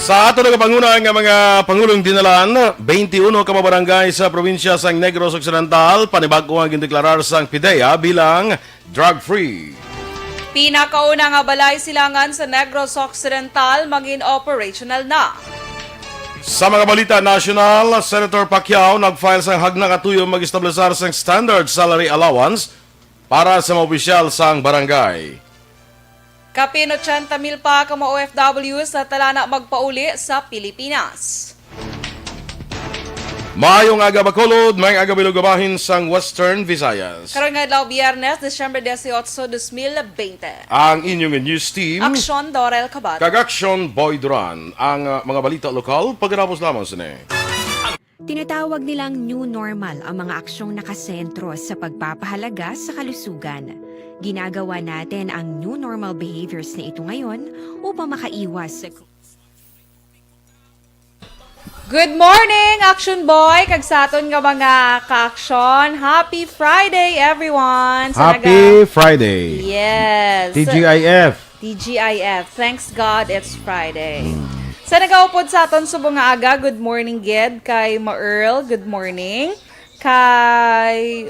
Sa ato nagapanguna nga mga Pangulong dinalan, 21 ka mabarangay sa probinsya sang Negros Occidental, panibag-o ang gindeklarar sang PIDEA bilang drug-free. Pinakauna nga balay silangan sa Negros Occidental maging operational na. Sa mga balita national, Senator Pacquiao nag-file sang hagna katuyo mag-establisar sang standard salary allowance para sa mga opisyal sang barangay. Kapin 80,000 pa ka mga OFW sa talana magpauli sa Pilipinas. Maayong aga Bacolod, may aga bilugabahin sang Western Visayas. Karon nga adlaw Biyernes, Disyembre 18, 2020. Ang inyong news team, Aksyon, Dorel, Cabato. Aksyon, Duran. Ang mga balita lokal, pagkatapos lamang sini. Tinatawag nilang new normal ang mga aksyong nakasentro sa pagpapahalaga sa kalusugan. Ginagawa natin ang new normal behaviors na ito ngayon upang makaiwas sa... Good morning, Action Boy! Kagsaton nga mga ka-aksyon. Happy Friday, everyone! Happy Friday! Yes! TGIF! TGIF. Thanks God, it's Friday. Sa nagaupod sa aton subong nga aga, good morning, Ged. Kay Ma-Earl, good morning. Kay...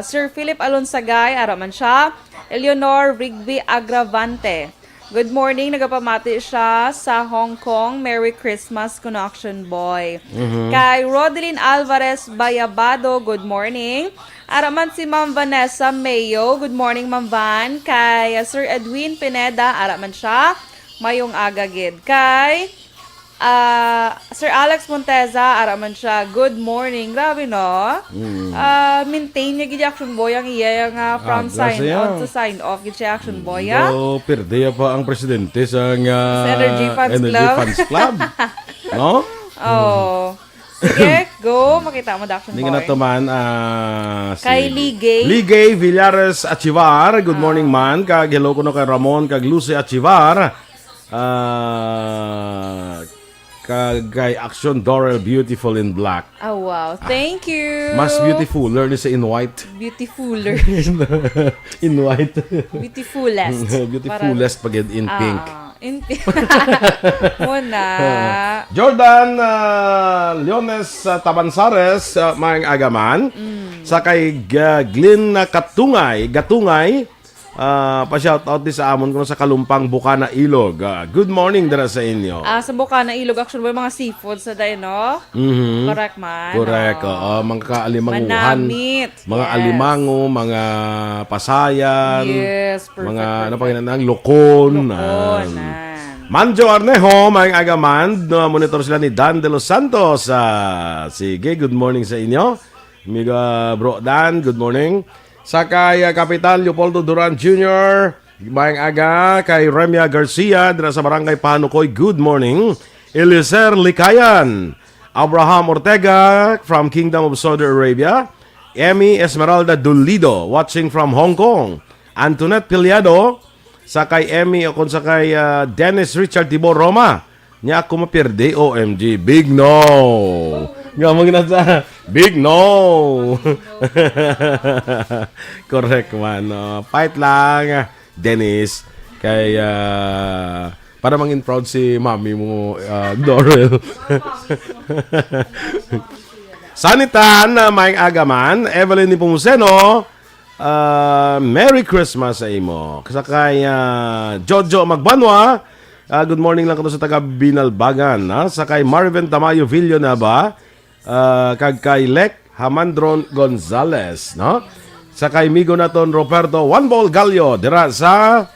Sir Philip Alonsagay, araman siya. Eleanor Rigby Agravante. Good morning, nagapamati siya sa Hong Kong. Merry Christmas, Connection Boy. Kay Rodeline Alvarez Bayabado, good morning. Araman si Ma'am Vanessa Mayo, good morning Ma'am Van. Kay Sir Edwin Pineda, araman siya. Mayong agagid. Kay Sir Alex Monteza, araman siya. Good morning. Grabe, no? Maintain niya gid Action Boy ang iya nga from sign on to sign off gid siya Action Boy. So, perdeya pa ang presidente sa Energy Fans Club. No? Oh. Sige, go. Makita mo Action Boy. Hindi nga natuman si Kay Ligay. Ligay Villares Achivar. Good morning man. Kag hello ko no kay Ramon kag Lucy Achivar. Kay Aksyon Dorel, beautiful in black. Oh, wow. Thank you. Mas beautiful. Learn is in white. Beautifuler. In white. Beautifulest. Beautifulest pag in pink. In pink. Muna. Jordan Leones Tabansares, maing agaman. Sa kay Glenn Gatungay, pa-shoutout din sa amon ko sa Kalumpang Bukana Ilog. Good morning dara sa inyo. Sa Bukana Ilog, actually, mga seafood sa day, no? Correct man. Correct. Mga kaalimanguhan. Manamit. Mga alimango, mga pasayan. Yes, perfect. Mga, ano pa ginanang, lokon. Manjo Arneho, may agaman. Monitor sila ni Dan De Los Santos. Sige, good morning sa inyo. Amiga Bro Dan, good morning. Sa kay Kapitan Leopoldo Duran Jr., mayang aga. Kay Remia Garcia, dira sa Barangay Panukoy, good morning. Eliezer Likayan, Abraham Ortega from Kingdom of Saudi Arabia. Emmy Esmeralda Dulido, watching from Hong Kong. Antoinette Piliado, sa kay Emmy, o sa kay Dennis Richard Tibor Roma. Niya ako mapirde, OMG, big no. Nga mo ginasa, big no. Correct man. Fight lang, Dennis. Kay, para mangin proud si mami mo, Dorel. Sanitan, maing agaman, Evelyn Nipomuseno, Merry Christmas sa imo. Kasakay, Jojo Magbanwa, good morning lang ko sa taga Binalbagan. Sakay Marvin Tamayo Villanueva, kag kay Lek Hamandron Gonzales, no? Sa kay migo naton Roberto One Ball Gallo dira sa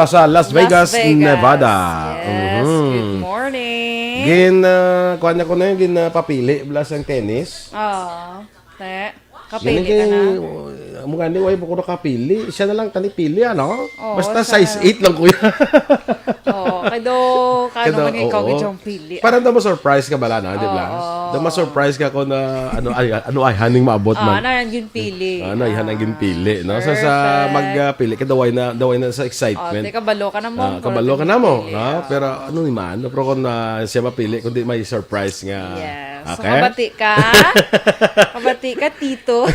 sa Las Vegas, Nevada. Yes, good morning. Kuan na ko na gin papili blas ang tennis. Te. Kapili ka na. Mukha ni way ko kapili. Siya na lang tani pili ano. Oh, basta size 8 lang kuya. Kado man ikaw gid pili. Para daw ma-surprise ka bala na, di ba? Daw ma-surprise ka ko na ano ay haning maabot man. Na gin pili. Ano ay hanang gin pili, no? So sa magpili ka daway na sa excitement. Kabalo ka na mo. Kabalo ka na mo, no? Pero ano ni man, pero kung siya mapili kundi may surprise nga. Yes. Okay? So kabati ka Tito.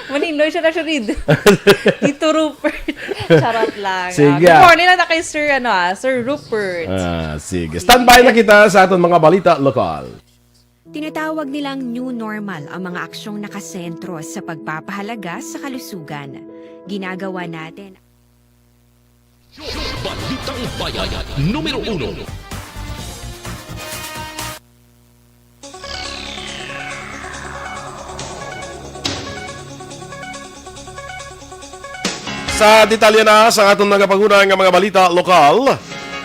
Maninoy siya na siya rin. Tito Rupert. Charot lang. Sige. Good morning lang na kay Sir, Sir Rupert. Sige. Standby na kita sa aton mga balita lokal. Tinatawag nilang new normal ang mga aksyong nakasentro sa pagpapahalaga sa kalusugan. Ginagawa natin Balitang Bayan, Numero 1. Sa detalye na sa atong nagapagunang nga mga balita lokal,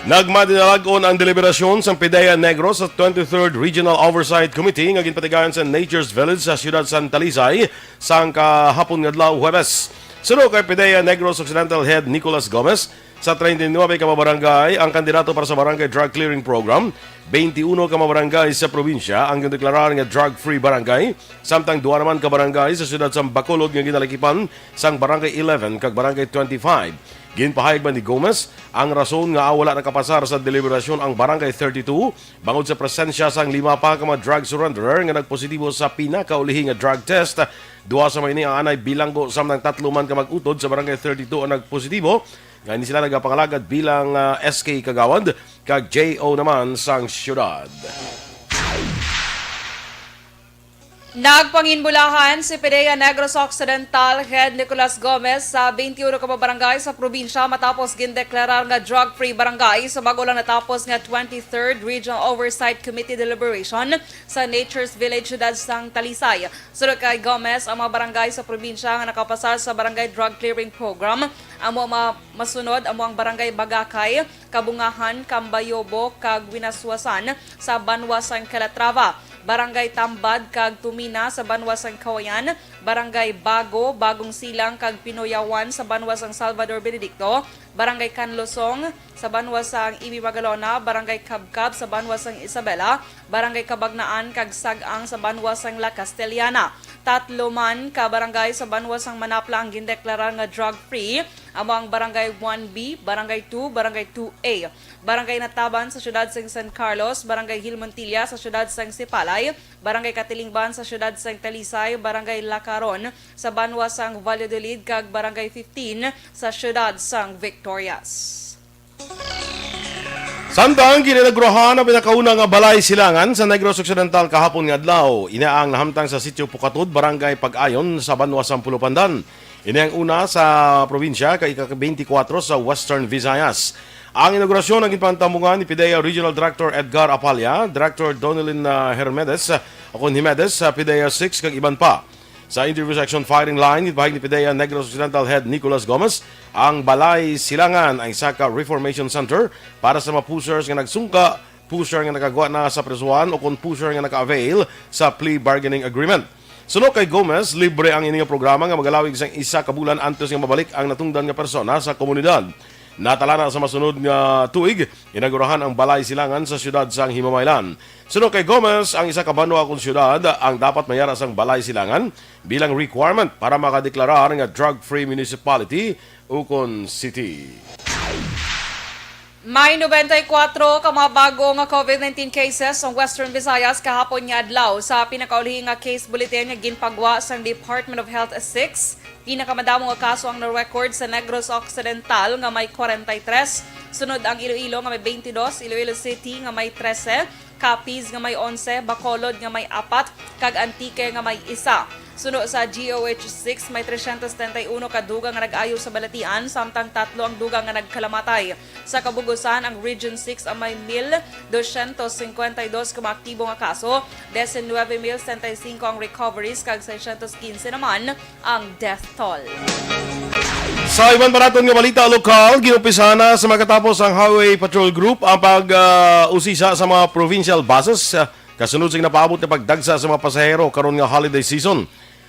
nagmadinalagon ang deliberasyon sa PDEA Negros sa 23rd Regional Oversight Committee nga ginpatigayon sa Nature's Village sa siyudad San Talisay sang kahapon nga adlaw Huwebes. Sunod kay PDEA Negros Occidental Head Nicolas Gomez, sa 39 ka mabarangay ang kandidato para sa Barangay Drug Clearing Program, 21 ka mabarangay sa probinsya ang gindeklarar nga drug-free barangay, samtang 2 naman ka barangay sa siyudad sa Bacolod nga ginalikipan sang Barangay 11 kag Barangay 25. Ginpahayag ba ni Gomez ang rason nga wala nakapasar sa deliberasyon ang Barangay 32 bangod sa presensya sang 5 pa ka mga drug surrenderer nga nagpositibo sa pinakaulihi nga drug test. 2 sa may ang anay bilanggo samtang 3 man ka mag-utod sa Barangay 32 ang nagpositibo. Nga hindi sila nagpangalagad bilang SK Kagawad kag JO naman sang syudad. Nagpanginbulahan si PDEA Negros Occidental Head Nicolas Gomez sa 21 ka barangay sa probinsya matapos gindeklarar nga drug-free barangay sa bago lang natapos nga 23rd Regional Oversight Committee deliberation sa Nature's Village siyudad sang Talisay. Sunod kay Gomez, ang mga barangay sa probinsya nga nakapasar sa Barangay Drug Clearing Program, ang mga masunod ang mga barangay Bagakay, Kabungahan, Cambayobo, kag Winaswasan sa Banwa sang Calatrava, Barangay Tambad kag Tumina sa Banwa sang Kawayan, Barangay Bago, Bagong Silang kag Pinoyawan sa Banwa sang Salvador Benedicto, Barangay Canlosong sa Banwa sang Ibi Magalona, Barangay Kabkab sa Banwa sang Isabela, Barangay Kabagnaan kag Sagang sa Banwa sang La Castellana. 3 man ka barangay sa Banwa sang Manapla ang gindeklarar nga drug-free, among Barangay 1B, Barangay 2, Barangay 2A, Barangay Nataban sa siyudad sang San Carlos, Barangay Hilmontilla sa siyudad sang Sipalay, Barangay Katilingban sa siyudad sang Talisay, Barangay Lacaron sa Banwa sang Valladolid kag Barangay 15 sa siyudad sang Victorias. Samtang gininagrohan ang pinakaunang balay silangan sa Negros Occidental kahapon nga adlaw, inaang nahamtang sa Sitio Pukatud, Barangay Pag-ayon sa Banwa sang Pulupandan. Ini ang una sa probinsya kay ika-24 sa Western Visayas. Ang inaugurasyon ang ginpantampungan ni PDEA Regional Director Edgar Apalya, Director Donelyn Hermedes, Himedes sa PDEA 6 kag iban pa. Sa interview section firing line, ibahag ni PDEA Negros Occidental Head Nicolas Gomez, ang Balay Silangan ay isa ka Reformation Center para sa mga pusers nga nagsungka, puser nga nakagawa na sa presuhan o kung puser nga naka-avail sa plea bargaining agreement. Sunod kay Gomez, libre ang ining programa nga magalawig sang isa ka bulan antes nga mabalik ang natungdan nga persona sa komunidad. Natala na sa masunod nga tuig, inagurahan ang Balay Silangan sa siyudad sang Himamaylan. Sunod kay Gomez, ang isa ka Banwa kung siyudad ang dapat mayara sang Balay Silangan bilang requirement para makadeklarar nga drug-free municipality ukon city. May 94 ka mga bago nga COVID-19 cases sa Western Visayas kahapon nga adlaw sa pinakaulihi nga case bulletin nga ginpagwa sa Department of Health 6. Pinakamadamo nga kaso ang na-record sa Negros Occidental nga may 43, sunod ang Iloilo nga may 22, Iloilo City nga may 13, Capiz nga may 11, Bacolod nga may 4, kag Antique nga may 1. Sunod sa GOH 6 may 371 ka dugang nga nag-ayo sa balatian, samtang 3 ang dugang nga nagkalamatay. Sa Kabugusan, ang Region 6 ang may 1,252 ka mga aktibo nga kaso, 19,065 ang recoveries, kag 615 naman ang death toll. Sa iban paraton nga balita lokal, ginumpisa na sa makatapos ang Highway Patrol Group ang pag-usisa sa mga provincial buses kasunod sa napaabot na pagdagsa sa mga pasahero karon nga holiday season.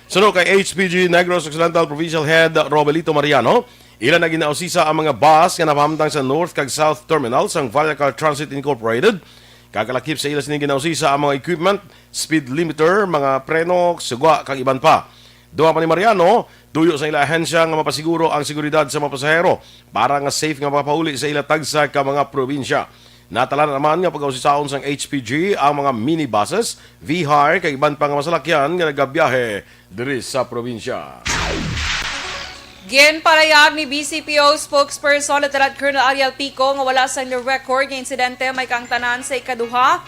Sunod kay HPG Negros Occidental Provincial Head Robelito Mariano, ilan na ginausisa ang mga bus nga napahamtang sa North kag South Terminals ang Vallecar Transit Incorporated. Kakalakip sa ilas ni ginausisa ang mga equipment, speed limiter, mga preno, sugwa kag iban pa. Duha pa ni Mariano, tuyo sa ila ahensya nga mapasiguro ang seguridad sa mga pasahero para nga safe nga mapauli sa ila tagsa ka mga probinsya. Natala naman nga pag-ausisaon sang HPG ang mga minibuses, VHAR, kay iban pa nga masalakyan nga nagabiyahe diri sa probinsya. Ginparayag ni BCPO spokesperson Lieutenant Colonel Ariel Pico nga wala sa record nga insidente may kangtanan sa ikaduha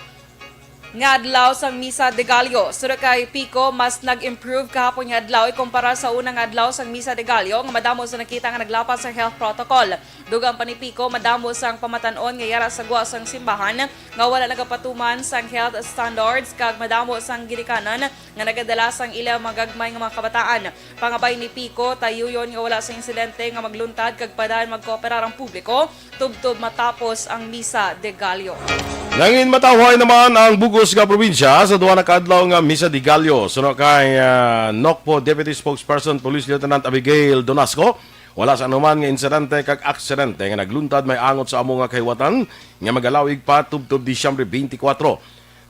nga adlaw sa Misa de Gallo. Sura kay Pico, mas nag-improve kahapon nga adlaw ikumpara sa unang adlaw sa Misa de Gallo nga madamo sa nakita nga naglapas sa health protocol. Dugang pa ni Pico, madamo sang pamatanon nga yara sa gwa sang simbahan nga wala nagapatuman sang health standards kag madamo sang gidikanan nga nagadala sang ilang magagmay nga mga kabataan. Pangabay ni Pico, tayuyon nga wala sa insidente nga magluntad kag padayon magkooperar ang publiko tubtob matapos ang Misa de Gallo. Langin matawhay naman ang Bugos nga probinsya sa duha na kaadlaw nga Misa de Gallo. Suno kay NOCPO Deputy Spokesperson Police Lieutenant Abigail Donasco, wala sa anuman nga insidente kag aksidente nga nagluntad may angot sa amo nga kahiwatan nga magalawig pa tubtob Disyembre 24.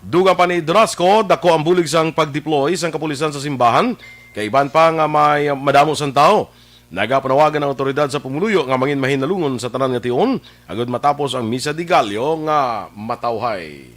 Dugang pa ni Donasco, dako ang bulig sang pagdeploy sang kapulisan sa simbahan kay iban pa nga may madamo sang tao. Nagapanawagan ang otoridad sa pumuluyo nga mangin mahinalungon sa tanan nga tion agud matapos ang Misa de Gallo nga matawhay.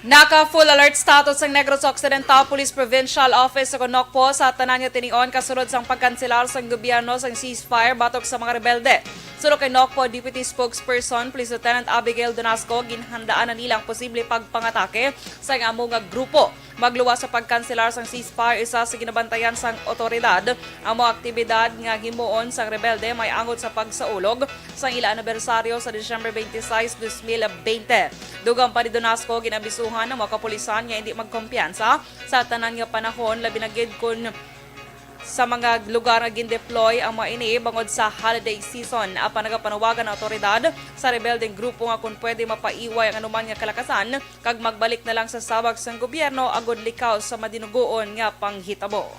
Naka full alert status ang Negros Occidental Police Provincial Office sa Conocpo sa tanan nga tinion kasunod sang pagkanselar sang gobyerno sang ceasefire batok sa mga rebelde. Suro kay Nocpo Deputy Spokesperson Police Lieutenant Abigail Donasco, ginhandaan na nilang posible pagpangatake sa amo nga grupo. Magluwas sa pagkanselar sang ceasefire, isa sa ginabantayan sang otoridad ang mga aktibidad nga himuon sang rebelde may angot sa pagsaulog sang ila anibersaryo sa Disyembre 26, 2020. Dugang pa ni Donasco, ginabisuhan ng mga kapulisan nga hindi magkumpiyansa sa tanan nga panahon labi na gid kun sa mga lugar nga gindeploy ang mga ini bangod sa holiday season. Apan nagapanawagan ng otoridad sa rebeldeng grupo nga kung pwede mapaiway ang anuman nga kalakasan kag magbalik na lang sa sabag sang gobyerno agud likaw sa madinugoon nga panghitabo.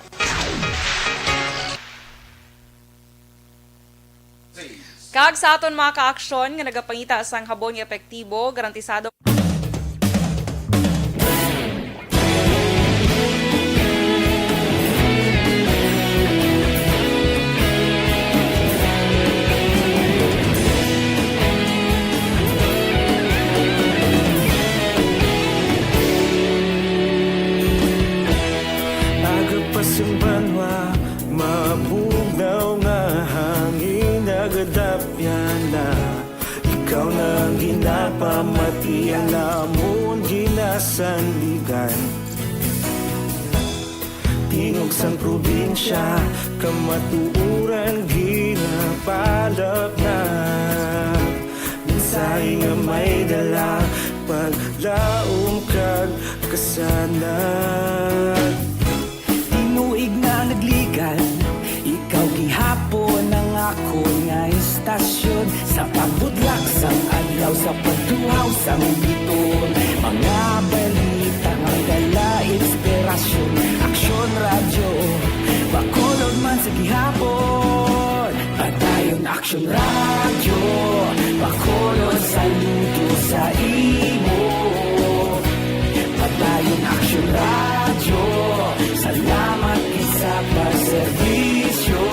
Kag sa aton mga kaaksyon nga nagapangita sang habon nga epektibo, garantisado Pasang banwa, mabugnaw nga hangin nagadapyan na ikaw nang ginapamatian namon ginasanligan. Tingog sang probinsya, kamatuuran ginapalap na minsay nga may dala paglaom kag kasanan. Tinuig na nagligan, ikaw gihapon ang ako nga istasyon sa pagbudlak sang adlaw sa pagtuhaw sang biton. Mga balita nga dala inspirasyon, aksyon radyo, bakolod man sa gihapon. Padayon aksyon radyo, bakolod saludo sa imo. Padayon aksyon radyo, salamat isa pa servisyo.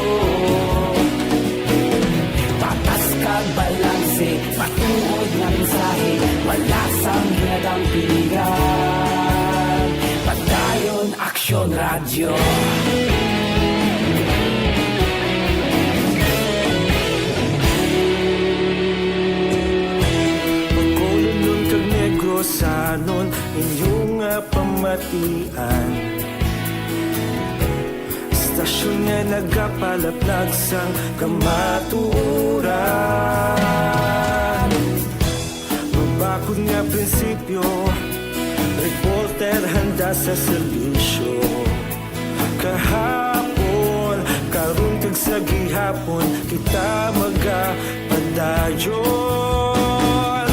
Patas kag balanse, patuod nga mensahe, wala sang hinadang pilihan. Padayon aksyon radyo. Pagkolon kag negrosanon, inyong pamatian. Stasyon nga nagapalaplag sang kamaturan. Mabakod nga prinsipyo, reporter handa sa serbisyo. Kahapon, karon kag sa gihapon, kita magapadayon.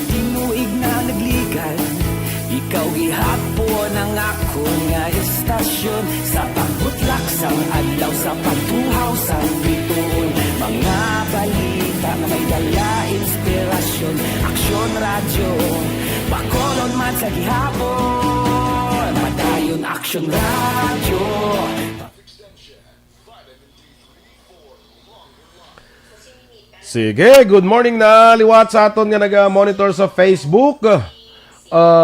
Tinuig na nagligan, ikaw gihapon ang ako nga istasyon sa pagbutlak sang adlaw sa pagtuhaw sang biton. Mga balita na may dala inspirasyon, aksyon radyo, bakolon man sa gihapon. Padayon aksyon radyo. Sige, good morning na liwat sa aton nga naga-monitor sa Facebook.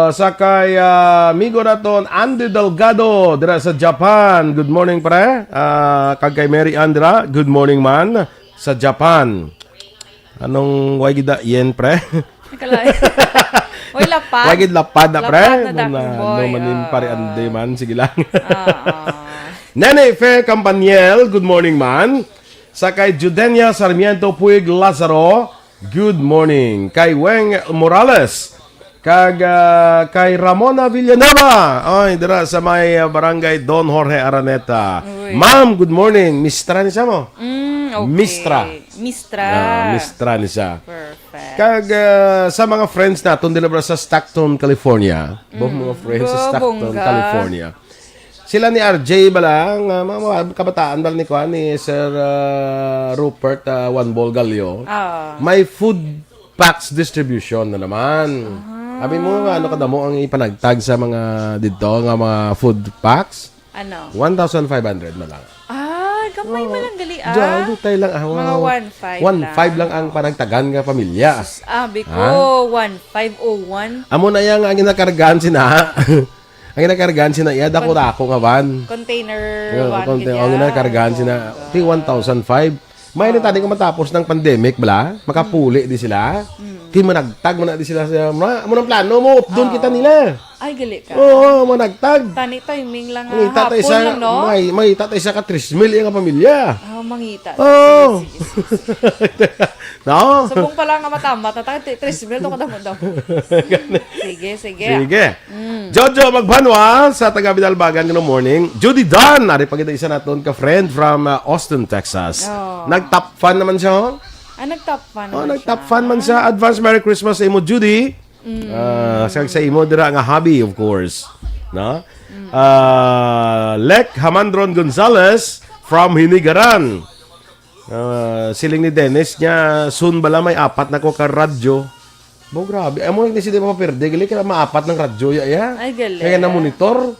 Sakay amigo naton Andy Delgado dira sa Japan. Good morning pre. Kag kay Mary Andra, good morning man sa Japan. Anong way gida yen pre? Nakalay. Oy, lapad. Way gid lapad na pre. Lapad na dakong boy. No manin pare ande man sige lang. Oo. Nene Fe Campaniel, good morning man. Sakay Judenia Sarmiento Puig Lazaro, good morning. Kay Weng Morales, kag kay Ramona Villanueva, ay dira sa may barangay Don Jorge Araneta. Uy. Ma'am, good morning. Mistra ni siya mo? Okay. Mistra. Mistra ni siya. Perfect. Kag sa mga friends naton dila sa Stockton, California. Mga friends sa Stockton, bongga. California. Sila ni RJ balang, mga kabataan bal ni Kwan, ni Sir Rupert One Ball Galio. May food packs distribution na naman. Sabi mo, ano kadamo ang ipanagtag sa mga dito, nga mga food packs? Ano? 1,500 na lang. Gamay man lang gali Diyan, tayo lang. Mga 1,500 lang ang panagtagan nga pamilya. Sabi ko, 1,501. Amo na yang ang ginakargaan sina. Ang ginakargaan sina, dako-dako nga van. Container Ang ginakargaan sina, 1,500. May tadi ko matapos ng pandemic, bala, makapuli di sila. Kaya managtag mo na di sila sa, mo ng plano mo, doon kita nila. Ay, gali ka. Oo, managtag. Tani timing lang Mangita tayo hapon sa, lang, no? may tatay sa ka 3,000 yung pamilya. Mangita. Oo. Sige. No? Subong pa lang nga matama. Tatay, 3,000 to kadamo-damo. Sige. Sige. Jojo Magbanwa sa taga Bidalbagan, good morning. Judy Dunn, nari pagkita isa naton ka friend from Austin, Texas. Nag-top fan naman siya, oh. Nag-top fan naman Nag-top fan man siya. Advance Merry Christmas sa imo, Judy. Sa imo dira nga hobby, of course. No? Lek Hamandron Gonzalez from Hinigaran. Siling ni Dennis niya, soon bala may 4 na ko ka radyo. Bo, grabe. Amo ni si di mapaperde. Gali ka ma-4 ng radyo ya. Ay, gali. Kaya na monitor.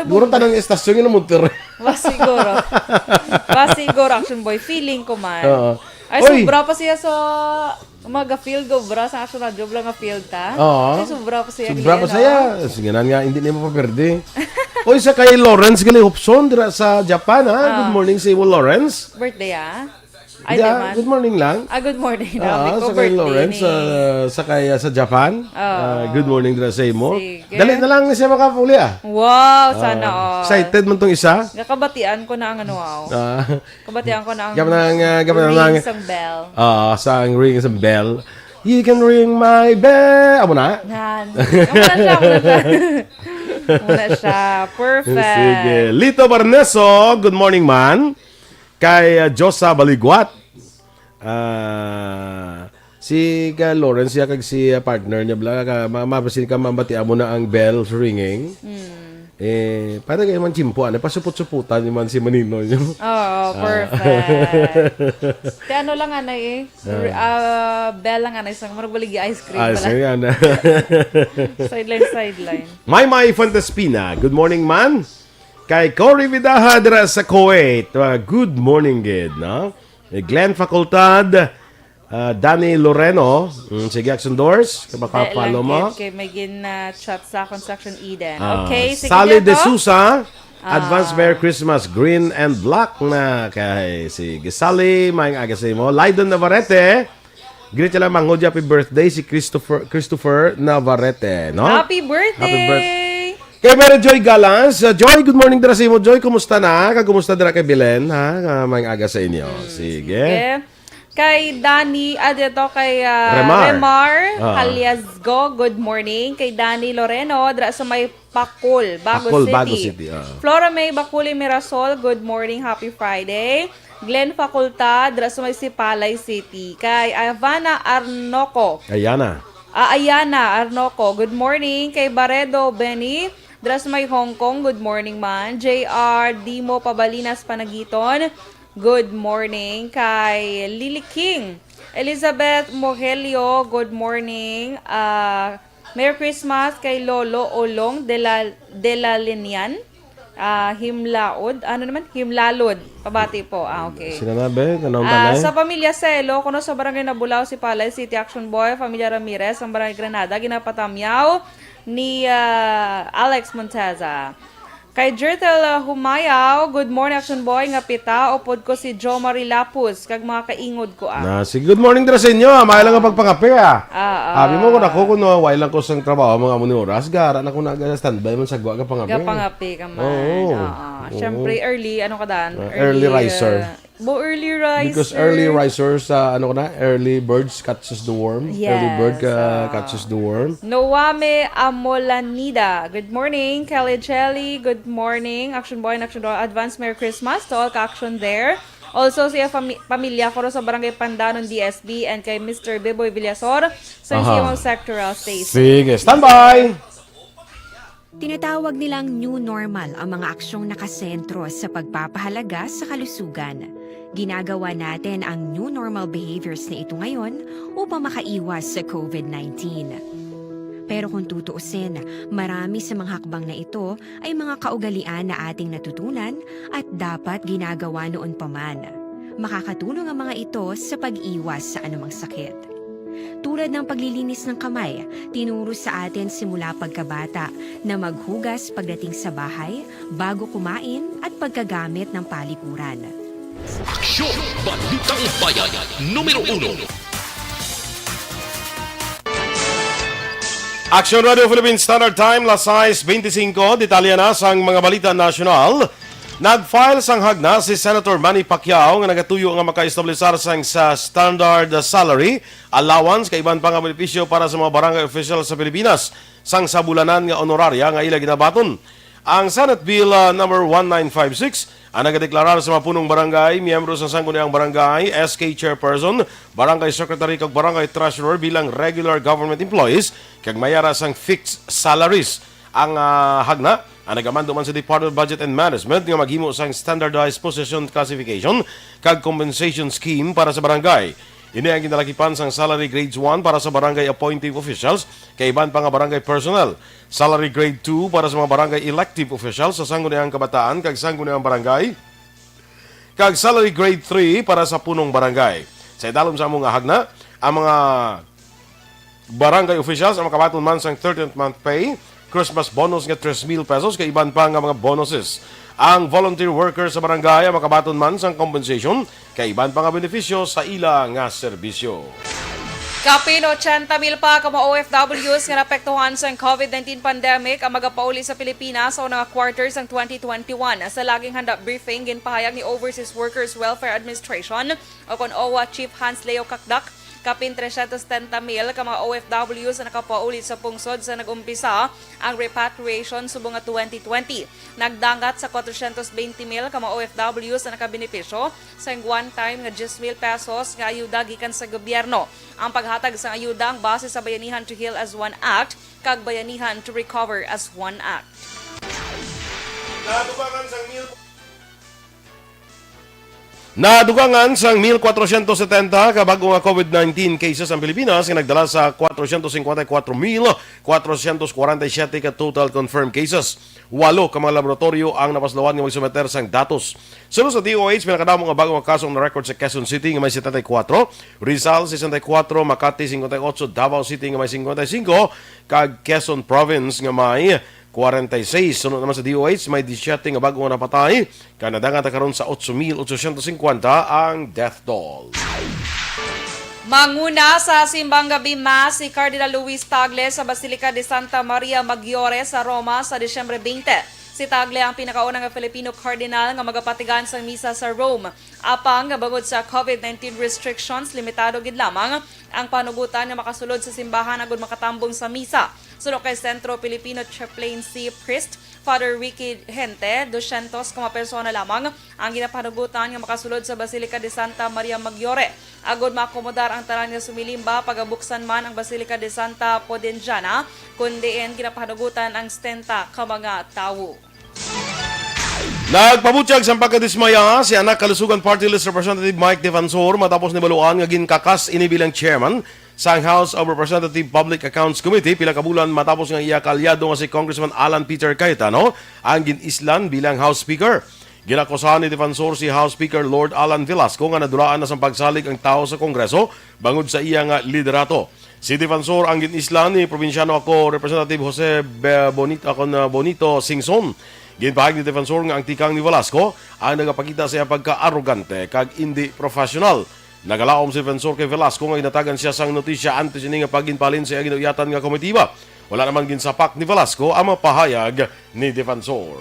Siguro tanang estasyon yung monitor. Siguro. Action boy. Feeling ko man. Ay, Oy! sobra pa siya sa field go, bra. Sa action na job lang nga field ta. Ay, sobra pa siya. Sobra pa saya. Sige nga, hindi na mapaperde. Oy, sa kay Lawrence gali Hopson dira sa Japan, ha? Good morning sa Iwo Lawrence. Birthday, Ay, man. Good morning lang. Good morning. Sabi ko, sa kay birthday Lawrence, ni. sa kay sa Japan. Good morning dira sa imo. Sige. Dali na lang siya makapuli, Wow, sana all. Excited man tong isa. Nakabatian ko na ang Kabatian ko na ang Ring isang bell. Sa ring isang bell. You can ring my bell. Amo na? Yan. Muna siya. Perfect. Sige. Lito Barneso, good morning man. Kay Josa Baligwat. Si Lawrence siya kag si partner niya bla mapasin ka mabatian mo na ang bells ringing. Para kayo man chimpo pasupot-suputan ni man si Manino niyo. Perfect. Te lang anay bell lang anay sang maragbaligi ice cream pala. Sideline. My Fantaspina. Good morning man. Kay Cory Vidaha dira sa Kuwait. Good morning, gid, no? Glenn Facultad, Danny Loreno, sige, Aksyon Doors, kapaka-follow mo. Okay, may chat sa Construction Eden. Okay, sige. Sally De Sousa, Advance Merry Christmas, Green and Black na kay sige. Sally, may agasay mo. Lydon Navarrete, greet lang mangod happy birthday si Christopher Navarrete, no? Happy birthday! Kay Mary Joy Galans. Joy, good morning dira sa imo. Joy, kumusta na? Kagumusta dira kay Belen, ha? May aga sa inyo. Sige. Kay Danny, dito kay Remar Haliasgo, good morning. Kay Danny Loreno, dira sa may Pakul, Bago City. Flora May Bakuli Mirasol, good morning, happy Friday. Glenn Facultad, dira sa may Sipalay City. Kay Ivana Arnoco. Ayana Arnoco, good morning. Kay Baredo Benny, dras may Hong Kong, good morning man. JR Dimo Pabalinas Panagiton, good morning. Kay Lily King, Elizabeth Mogelio, good morning. Merry Christmas kay Lolo Olong de la Linian. Himlaod. Himlalod. Pabati po. Okay. Sino na ba? Sa pamilya Selo, kuno sa barangay Nabulao, si Palay City Action Boy, pamilya Ramirez, ang barangay Granada, Ginapatamyaw, ni Alex Monteza. Kay Jertel Humayaw, good morning Action Boy, nga pita, upod ko si Jo Marie Lapus, kag mga kaingod ko Good morning dira sa inyo. May lang ang pagpangapi Abi mo ko na ko kuno way lang ko sang trabaho mga muni oras gara na ko na standby man sa gwa ka pangapi. Gapangapi ka man. Oo. Siyempre early, ano ka dan? Early riser. Early riser. Because early risers early birds catches the worm. Yes, Early bird catches the worm. Noame Amolanida. Good morning, Kelly Jelly. Good morning, Action Boy and Action Boy. Advance Merry Christmas to all ka-action there. Also, siya pamilya ko sa Barangay Pandanon, DSB, and kay Mr. Beboy Villasor sa Siyong Sectoral Station. Sige, standby! Tinatawag nilang new normal ang mga aksyong nakasentro sa pagpapahalaga sa kalusugan. Ginagawa natin ang new normal behaviors na ito ngayon upang makaiwas sa COVID-19. Pero kung tutuusin, marami sa mga hakbang na ito ay mga kaugalian na ating natutunan at dapat ginagawa noon pa man. Makakatulong ang mga ito sa pag-iwas sa anumang sakit. Tulad ng paglilinis ng kamay, tinuro sa atin simula pagkabata na maghugas pagdating sa bahay, bago kumain at pagkagamit ng palikuran. Aksyon! Balitang Bayan, Numero 1. Action Radio Philippines Standard Time, las 6:25, detalya na sang mga balita nasyonal. Nag-file sang hagna si Senator Manny Pacquiao nga nagatuyo nga maka-establisar sang sa standard salary allowance kay iban pa nga benepisyo para sa mga barangay official sa Pilipinas sang sabulanan nga honoraria nga ila ginabaton. Ang Senate Bill number 1956 ang nagadeklarar sa mga punong barangay, miyembro sa sangguniang barangay, SK Chairperson, Barangay Secretary kag Barangay Treasurer bilang regular government employees kag mayara sang fixed salaries. Ang hagna ang nagamando man sa Department of Budget and Management nga maghimo sang standardized position classification kag compensation scheme para sa barangay. Ini ang ginalakipan sang salary grades 1 para sa barangay appointive officials kay iban pa nga barangay personnel. Salary grade 2 para sa mga barangay elective officials sa sangguniang kabataan kag sangguniang barangay. Kag salary grade 3 para sa punong barangay. Sa idalom sa among hagna, ang mga barangay officials ang makabaton man sang 13th month pay, Christmas bonus nga 3,000 pesos kay iban pa nga mga bonuses. Ang volunteer workers sa barangay ang makabaton man sang compensation kay iban pa nga benepisyo sa ila nga serbisyo. Kapin 80,000 pa ka mga OFWs nga napektuhan sa COVID-19 pandemic ang magapauli sa Pilipinas sa unang quarters ng 2021. Sa laging handa briefing, ginpahayag ni Overseas Workers Welfare Administration o kon OWA Chief Hans Leo Kakdak, kapin 370,000 ka mga OFWs na nakapauli sa pungsod sa nag-umpisa ang repatriation subong nga 2020. Nagdangat sa 420,000 ka mga OFWs na nakabenepisyo sa one-time nga 10,000 pesos nga ayuda gikan sa gobyerno. Ang paghatag sa ayuda ang base sa Bayanihan to Heal as One Act kag Bayanihan to Recover as One Act. Nadugangan sang 1,470 ka bago nga COVID-19 cases ang Pilipinas nga nagdala sa 454,447 ka total confirmed cases. 8 ka mga laboratorio ang napaslawan nga magsumeter sang datos. Sunod sa DOH, pinakadamo nga bago nga kaso na record sa Quezon City nga may 74, Rizal 64, Makati 58, Davao City nga may 55, kag Quezon Province nga may 46. Sunod naman sa DOH, may 17 nga bago nga napatay. Kanadangan ta karon sa 8,850 ang death toll. Manguna sa simbang gabi Mass si Cardinal Luis Tagle sa Basilica de Santa Maria Maggiore sa Roma sa Disyembre 20. Si Tagle ang pinakaunang nga Filipino cardinal nga magapatigan sa misa sa Rome. Apang nga bangod sa COVID-19 restrictions, limitado gid lamang ang panugutan nga makasulod sa simbahan agud makatambong sa misa. Sunod kay Centro Filipino Chaplaincy Priest Father Ricky Gente, 200 ka mga persona lamang ang ginapanugutan nga makasulod sa Basilica de Santa Maria Maggiore. Agod maakomodar ang tanan nga sumilimba pagabuksan man ang Basilica de Santa Podenjana, kundiin ginapanugutan ang 70 ka mga tawo. Nagpabutyag sa pagkadismaya si anak Kalusugan Party List Representative Mike Devansor matapos nibaluan nga ginkakas ini bilang chairman sa House of Representative Public Accounts Committee pila ka bulan matapos nga iya kalyado nga si Congressman Alan Peter Cayetano ang ginislan bilang House Speaker. Ginakusahan ni Devansor si House Speaker Lord Alan Velasco nga nadulaan na sa pagsalig ang tao sa Kongreso bangod sa iya nga liderato. Si Defensor ang ginisla ni Probinsyano ako Representative Jose Bonito Singson. Ginpahag ni Defensor nga ang tikang ni Velasco ang nagapakita sa pagka-arrogante kag hindi professional. Nagalaom si Defensor kay Velasco nga inatagan siya sang notisya antes ini nga paginpalin sa ginuyatan nga komitiba. Wala naman ginsapak ni Velasco ang mapahayag ni Defensor.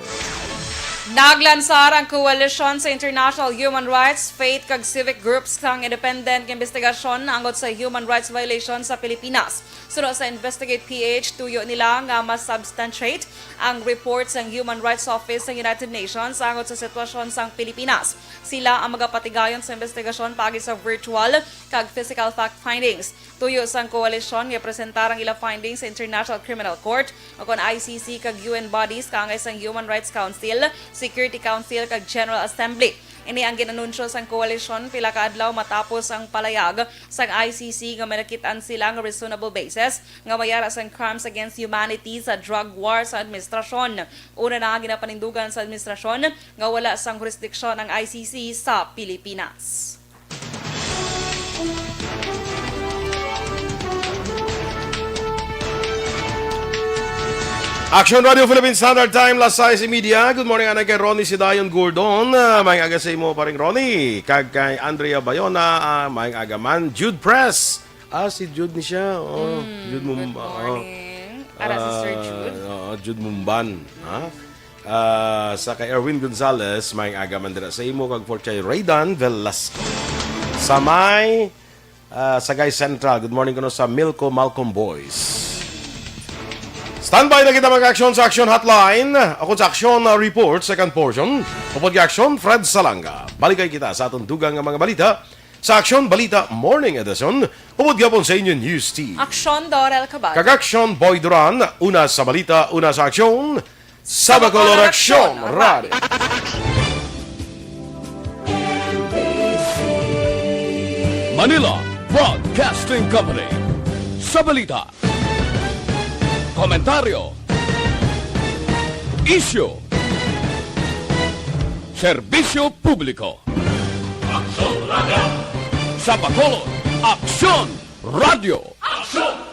Naglansar ang koalisyon sa international human rights, faith kag civic groups sang independent investigasyon angot sa human rights violations sa Pilipinas. Sunod sa Investigate PH, tuyo nila nga mas substantiate ang report sa Human Rights Office ng United Nations angot sa sitwasyon sang Pilipinas. Sila ang magapatigayon sa investigasyon pagi sa virtual kag physical fact findings. Tuyo sang koalisyon nga presentar ang ilang findings sa International Criminal Court o kon ICC kag UN bodies kangay sang Human Rights Council, Security Council kag General Assembly. Ini ang ginanunsyo sang koalisyon pila ka adlaw matapos ang palayag sang ICC nga manakitaan sila nga reasonable basis nga mayara sang crimes against humanity sa drug war sa administrasyon. Una na ginapanindugan sa administrasyon nga wala sang jurisdiksyon ang ICC sa Pilipinas. Aksyon Radio Philippine Standard Time, Las 6:30. Good morning, anay kay Ronnie Sidayon Gordon. May aga sa imo pa rin, Ronnie. Kag kay Andrea Bayona, may aga man. Jude Press. Si Jude ni siya. Jude Good morning. Ara si Sir Jude. Jude Mumban. Sa kay Erwin Gonzalez, may aga man dira sa imo. Kag for kay Raydan Velasco. Sa may Sagay Central. Good morning kuno sa Milko Malcolm Boys. Standby na kita mag-aksyon sa Aksyon Hotline. Ako sa Aksyon Report, second portion. Upod ka-aksyon, Fred Salanga. Balikay kita sa atong dugang nga mga balita sa Aksyon Balita Morning Edition. Upod ka po sa inyong news team. Aksyon Dorel Kabal. Kag-aksyon Boy Duran, una sa balita, una sa aksyon. Sa Bacolor Aksyon Radio. Manila Broadcasting Company. Sa balita, komentaryo, isyu, serbisyo publiko. Aksyon Radio. Sa Bacolod, Aksyon Radio. Aksyon!